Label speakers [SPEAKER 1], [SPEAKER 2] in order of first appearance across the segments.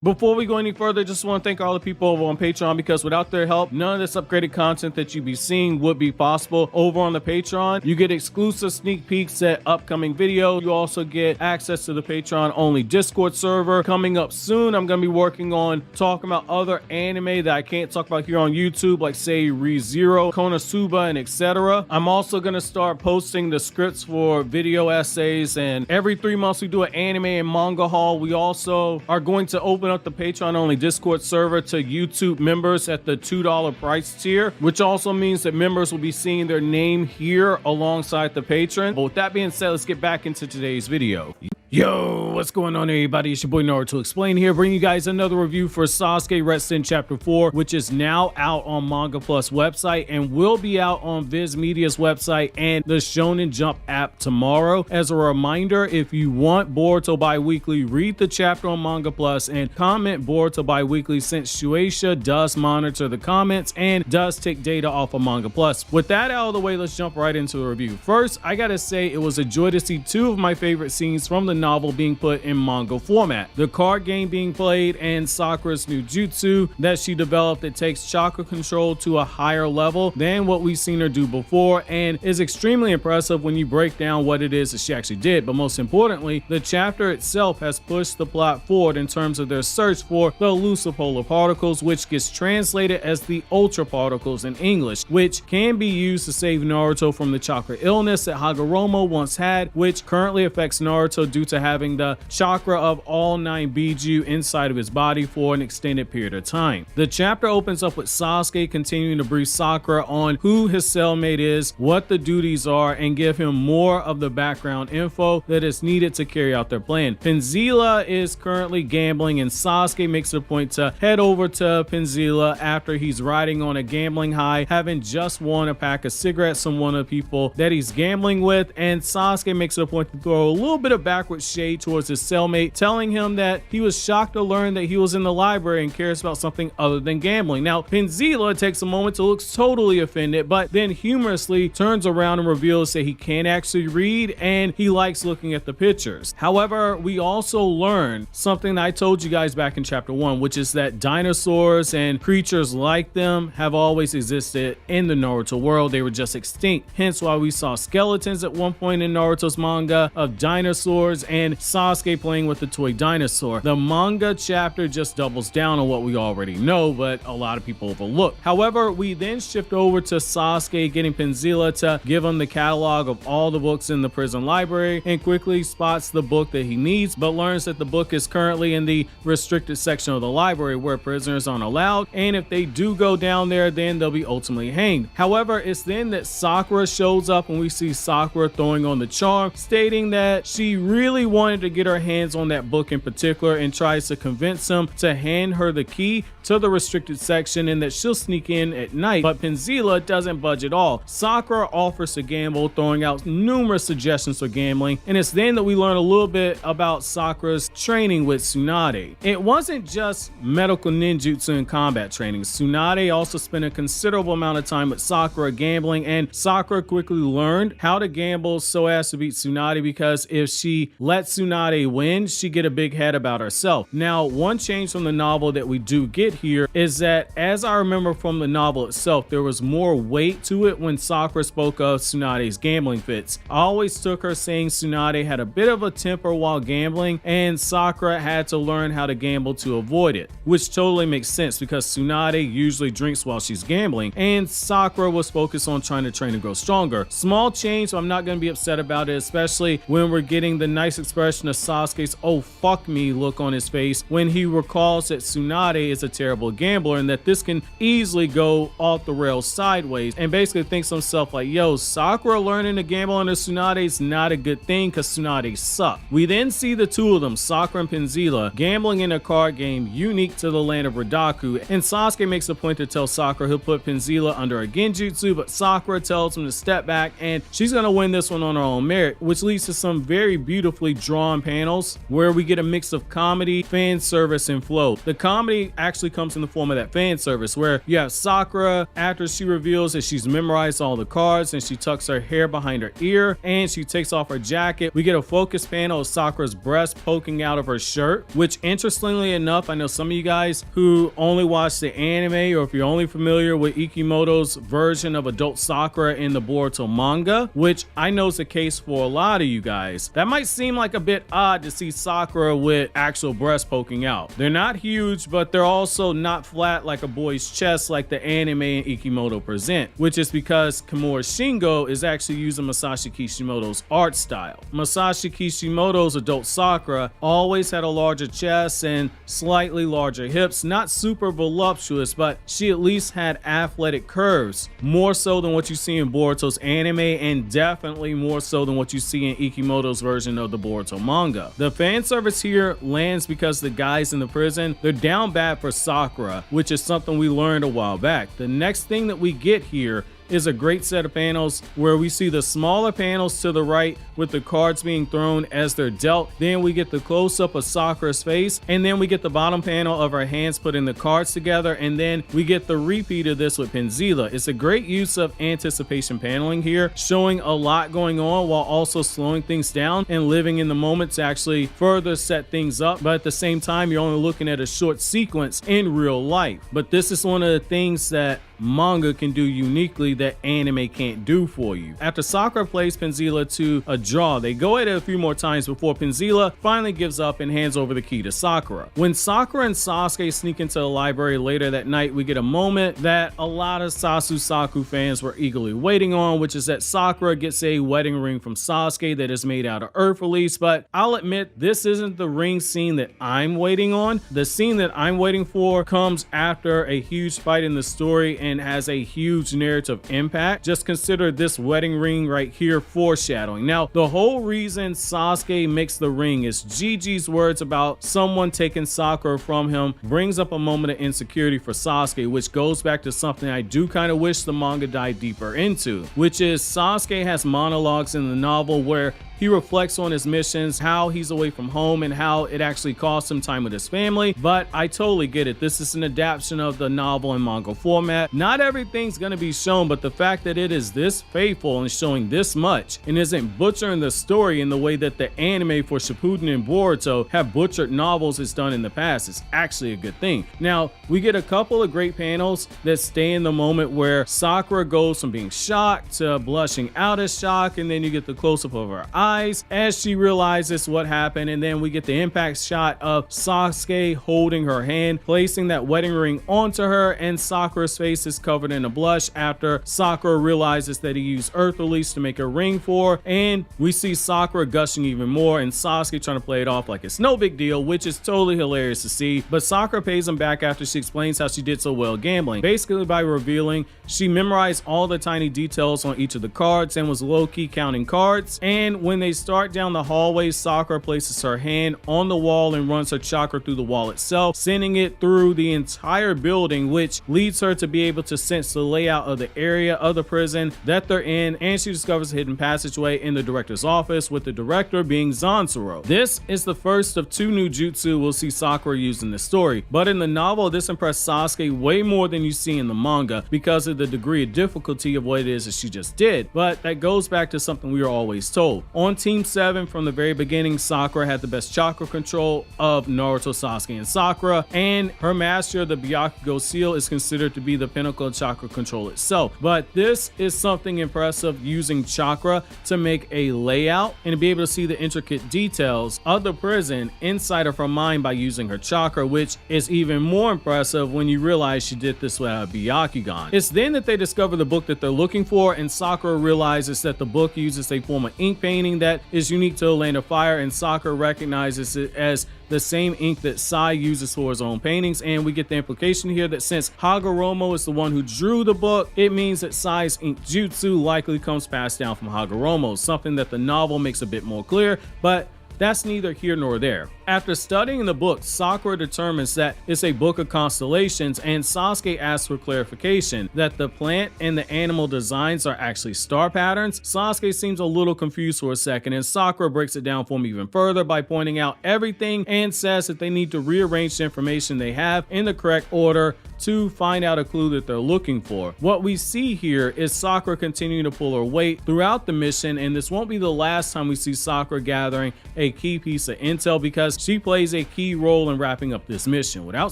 [SPEAKER 1] Before we go any further, just want to thank all the people over on Patreon, because without their help, none of this upgraded content that you'd be seeing would be possible. Over on the Patreon, you get exclusive sneak peeks at upcoming videos. You also get access to the Patreon only Discord server. Coming up soon, I'm going to be working on talking about other anime that I can't talk about here on YouTube, like say ReZero, Konosuba, and etc. I'm also going to start posting the scripts for video essays, and every 3 months we do an anime and manga haul. We also are going to open up the Patreon only Discord server to YouTube members at the $2 price tier, which also means that members will be seeing their name here alongside the patron. But with that being said, let's get back into today's video. Yo, what's going on everybody? It's your boy Naruto Explain here, bringing you guys another review for Sasuke Retsuden Chapter 4, which is now out on Manga Plus website and will be out on Viz Media's website and the Shonen Jump app tomorrow. As a reminder, if you want Boruto Bi-Weekly, read the chapter on Manga Plus and comment Boruto Bi-Weekly, since Shueisha does monitor the comments and does take data off of Manga Plus. With that out of the way, let's jump right into the review. First, I gotta say it was a joy to see 2 of my favorite scenes from the novel being put in manga format. The card game being played and Sakura's new jutsu that she developed that takes chakra control to a higher level than what we've seen her do before, and is extremely impressive when you break down what it is that she actually did. But most importantly, the chapter itself has pushed the plot forward in terms of their search for the elusive polar particles, which gets translated as the ultra particles in English, which can be used to save Naruto from the chakra illness that Hagoromo once had, which currently affects Naruto due to having the chakra of all 9 Biju inside of his body for an extended period of time. The chapter opens up with Sasuke continuing to brief Sakura on who his cellmate is, what the duties are, and give him more of the background info that is needed to carry out their plan. Penzilla is currently gambling, and Sasuke makes it a point to head over to Penzilla after he's riding on a gambling high, having just won a pack of cigarettes from one of the people that he's gambling with, and Sasuke makes it a point to throw a little bit of backward shade towards his cellmate, telling him that he was shocked to learn that he was in the library and cares about something other than gambling. Now, Penzilla takes a moment to look totally offended, but then humorously turns around and reveals that he can't actually read and he likes looking at the pictures. However, we also learn something that I told you guys back in chapter 1, which is that dinosaurs and creatures like them have always existed in the Naruto world. They were just extinct. Hence why we saw skeletons at one point in Naruto's manga of dinosaurs and Sasuke playing with the toy dinosaur. The manga chapter just doubles down on what we already know, but a lot of people overlook. However, we then shift over to Sasuke getting Penzilla to give him the catalog of all the books in the prison library, and quickly spots the book that he needs, but learns that the book is currently in the restricted section of the library where prisoners aren't allowed, and if they do go down there, then they'll be ultimately hanged. However, it's then that Sakura shows up and we see Sakura throwing on the charm, stating that she really wanted to get her hands on that book in particular, and tries to convince him to hand her the key to the restricted section and that she'll sneak in at night. But Penzilla doesn't budge at all. Sakura offers to gamble, throwing out numerous suggestions for gambling, and it's then that we learn a little bit about Sakura's training with Tsunade. It wasn't just medical ninjutsu and combat training. Tsunade also spent a considerable amount of time with Sakura gambling, and Sakura quickly learned how to gamble so as to beat Tsunade, because if she lets Tsunade win, she get a big head about herself. Now, one change from the novel that we do get here is that, as I remember from the novel itself, there was more weight to it when Sakura spoke of Tsunade's gambling fits. I always took her saying Tsunade had a bit of a temper while gambling, and Sakura had to learn how to gamble to avoid it, which totally makes sense because Tsunade usually drinks while she's gambling, and Sakura was focused on trying to train and grow stronger. Small change, so I'm not going to be upset about it, especially when we're getting the nice expression of Sasuke's "oh fuck me" look on his face when he recalls that Tsunade is a terrible gambler and that this can easily go off the rails sideways, and basically thinks to himself like, yo, Sakura learning to gamble under Tsunade is not a good thing because Tsunade sucks. We then see the 2 of them, Sakura and Penzilla, gambling in a card game unique to the land of Redaku, and Sasuke makes a point to tell Sakura he'll put Penzilla under a genjutsu, but Sakura tells him to step back and she's going to win this one on her own merit, which leads to some very beautiful beautifully drawn panels where we get a mix of comedy, fan service, and flow. The comedy actually comes in the form of that fan service where you have Sakura after she reveals that she's memorized all the cards and she tucks her hair behind her ear and she takes off her jacket. We get a focus panel of Sakura's breast poking out of her shirt, which interestingly enough, I know some of you guys who only watch the anime, or if you're only familiar with Ikimoto's version of adult Sakura in the Boruto manga, which I know is the case for a lot of you guys, that might seem like a bit odd to see Sakura with actual breasts poking out. They're not huge, but they're also not flat like a boy's chest like the anime and Ikimoto present, which is because Kimura Shingo is actually using Masashi Kishimoto's art style. Masashi Kishimoto's adult Sakura always had a larger chest and slightly larger hips, not super voluptuous, but she at least had athletic curves, more so than what you see in Boruto's anime and definitely more so than what you see in Ikimoto's version of the Boruto manga. The fan service here lands because the guys in the prison, they're down bad for Sakura, which is something we learned a while back. The next thing that we get here is a great set of panels where we see the smaller panels to the right with the cards being thrown as they're dealt. Then we get the close-up of Sakura's face, and then we get the bottom panel of her hands putting the cards together, and then we get the repeat of this with Penzilla. It's a great use of anticipation paneling here, showing a lot going on while also slowing things down and living in the moment to actually further set things up, but at the same time you're only looking at a short sequence in real life. But this is one of the things that manga can do uniquely that anime can't do for you. After Sakura plays Penzilla to a draw, they go at it a few more times before Penzilla finally gives up and hands over the key to Sakura. When Sakura and Sasuke sneak into the library later that night, we get a moment that a lot of JUTSU-Sasuke fans were eagerly waiting on, which is that Sakura gets a wedding ring from Sasuke that is made out of earth release. But I'll admit, this isn't the ring scene that I'm waiting on. The scene that I'm waiting for comes after a huge fight in the story and has a huge narrative impact. Just consider this wedding ring right here foreshadowing. Now, the whole reason Sasuke makes the ring is Gigi's words about someone taking Sakura from him brings up a moment of insecurity for Sasuke, which goes back to something I do kind of wish the manga dived deeper into, which is Sasuke has monologues in the novel where he reflects on his missions, how he's away from home, and how it actually costs him time with his family. But I totally get it. This is an adaptation of the novel and manga format. Not everything's going to be shown, but the fact that it is this faithful and showing this much and isn't butchering the story in the way that the anime for Shippuden and Boruto have butchered novels has done in the past is actually a good thing. Now, we get a couple of great panels that stay in the moment where Sakura goes from being shocked to blushing out of shock, and then you get the close-up of her eyes as she realizes what happened, and then we get the impact shot of Sasuke holding her hand, placing that wedding ring onto her, and Sakura's face is covered in a blush after Sakura realizes that he used earth release to make a ring for her, and we see Sakura gushing even more and Sasuke trying to play it off like it's no big deal, which is totally hilarious to see. But Sakura pays him back after she explains how she did so well gambling, basically by revealing she memorized all the tiny details on each of the cards and was low-key counting cards. And when they start down the hallway, Sakura places her hand on the wall and runs her chakra through the wall itself, sending it through the entire building, which leads her to be able to sense the layout of the area of the prison that they're in, and she discovers a hidden passageway in the director's office, with the director being Zansuro. This is the first of two new jutsu we'll see Sakura use in the story, but in the novel this impressed Sasuke way more than you see in the manga because of the degree of difficulty of what it is that she just did. But that goes back to something we were always told. On Team 7 from the very beginning, Sakura had the best chakra control of Naruto, Sasuke, and Sakura, and her mastery of the Byakugo seal is considered to be the pinnacle of chakra control itself. But this is something impressive, using chakra to make a layout and to be able to see the intricate details of the prison inside of her mind by using her chakra, which is even more impressive when you realize she did this without a Byakugan. It's then that they discover the book that they're looking for, and Sakura realizes that the book uses a form of ink painting that is unique to the Land of Fire, and Sakura recognizes it as the same ink that Sai uses for his own paintings. And we get the implication here that since Hagoromo is the one who drew the book, it means that Sai's ink jutsu likely comes passed down from Hagoromo, something that the novel makes a bit more clear, but that's neither here nor there. After studying the book, Sakura determines that it's a book of constellations, and Sasuke asks for clarification that the plant and the animal designs are actually star patterns. Sasuke seems a little confused for a second, and Sakura breaks it down for him even further by pointing out everything and says that they need to rearrange the information they have in the correct order to find out a clue that they're looking for. What we see here is Sakura continuing to pull her weight throughout the mission, and this won't be the last time we see Sakura gathering a key piece of intel because she plays a key role in wrapping up this mission. Without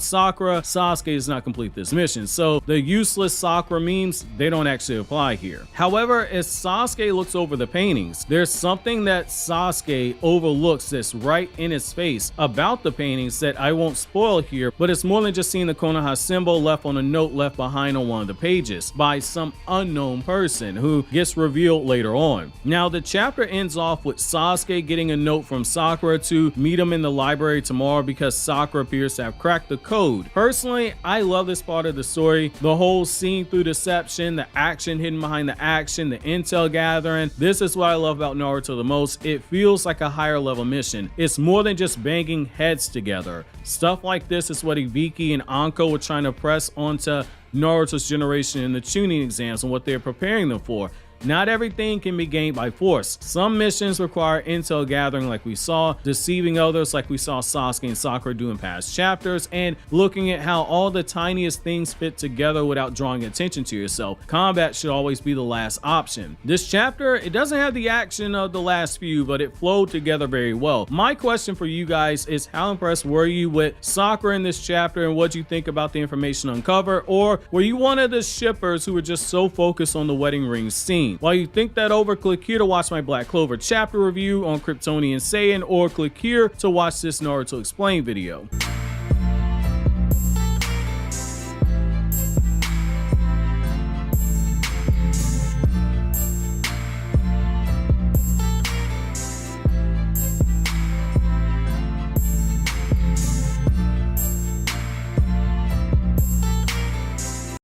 [SPEAKER 1] Sakura, Sasuke does not complete this mission, so the useless Sakura memes, they don't actually apply here. However, as Sasuke looks over the paintings, there's something that Sasuke overlooks that's right in his face about the paintings that I won't spoil here, but it's more than just seeing the Konoha symbol left on a note left behind on one of the pages by some unknown person who gets revealed later on. Now, the chapter ends off with Sasuke getting a note from Sakura to meet him in the library tomorrow because Sakura appears to have cracked the code. Personally, I love this part of the story. The whole seeing through deception, the action hidden behind the action, the intel gathering. This is what I love about Naruto the most. It feels like a higher level mission. It's more than just banging heads together. Stuff like this is what Ibiki and Anko were trying to press onto Naruto's generation in the Chunin exams and what they're preparing them for. Not everything can be gained by force. Some missions require intel gathering like we saw, deceiving others like we saw Sasuke and Sakura do in past chapters, and looking at how all the tiniest things fit together without drawing attention to yourself. Combat should always be the last option. This chapter, it doesn't have the action of the last few, but it flowed together very well. My question for you guys is, how impressed were you with Sakura in this chapter, and what you think about the information uncovered? Or were you one of the shippers who were just so focused on the wedding ring scene? While you think that over, click here to watch my Black Clover chapter review on Kryptonian Saiyan, or click here to watch this Naruto Explain video.